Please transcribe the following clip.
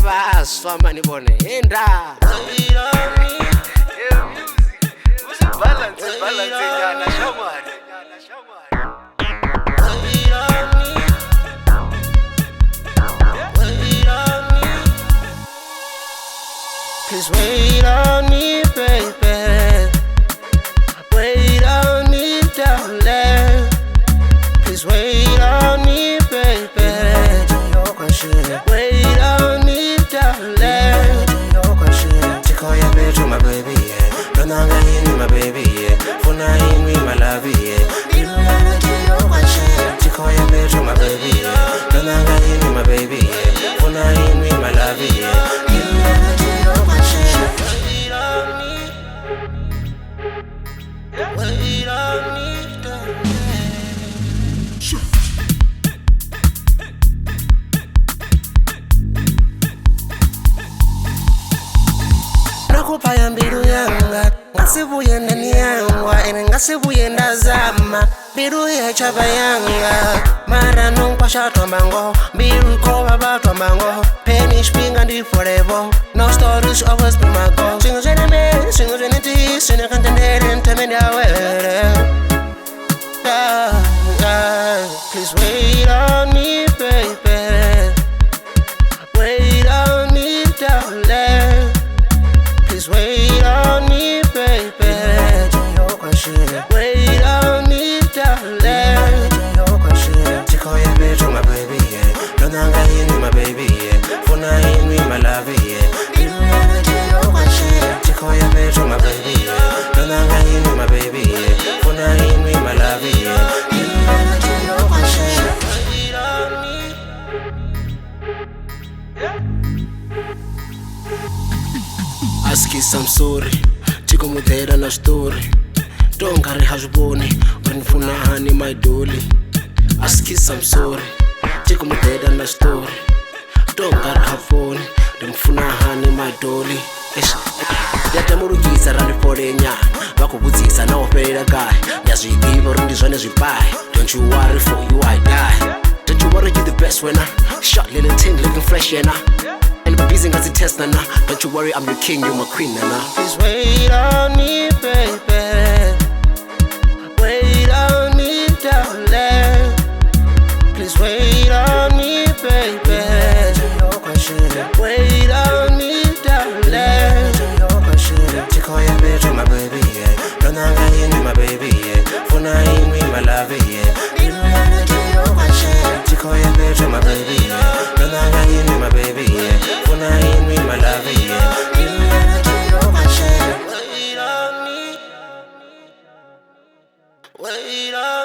baswa mani bone enda Please wait on me, baby. Wait on me, darling. Please wait on me, baby. Wait on me, darling. Take all your bed to my baby, yeah. No longer in me, my baby, yeah. For now in me, my love, yeah. Take all your bed to my baby, yeah. No longer in me, my baby, yeah. For now in me, my love, yeah. Wait on me, darling. Nakupaya mbiru yanga ngasibuye ndani yangwa ene ngasibuye ndazama mbiru yechapa yanga mara nonkwasha twambango mbiru koba batwambango penny spinga ndi forever no stories always be my goal singles in me singles in it singing contended temenda wele please wait on me baby wait on me darling please wait on me baby wait on me darling take all your bed to my baby yeah no longer in me my baby yeah for now in me my love yeah take all your bed to my baby yeah no longer in me my baby yeah for now in me my love yeah Aski some sorry Chiko mudhera na story Tonga rihazboni Urinfuna hani my dolly Aski some sorry Chiko mudhera na story Tonga rihafoni Urinfuna hani my dolly Yatamurugisa randipore nyana Vakubudzisa na operera guy Yazvidiva rundi zvane zvipai Don't you worry for you I die Don't you worry you the best winner Shot little tin looking fresh yeah nah busy as a test nana. Don't you worry, I'm your king, you're my queen nana. Please wait on me, baby. Wait on me, darling. Please wait on me, baby. Wait on me, darling. Take all your bed to my baby, yeah. No longer in me, my baby, yeah. For now in me, my love, yeah. Take all your bed to my baby, yeah. No longer in me, my baby, yeah. For now in me, my love, yeah. Wait on me. Wait on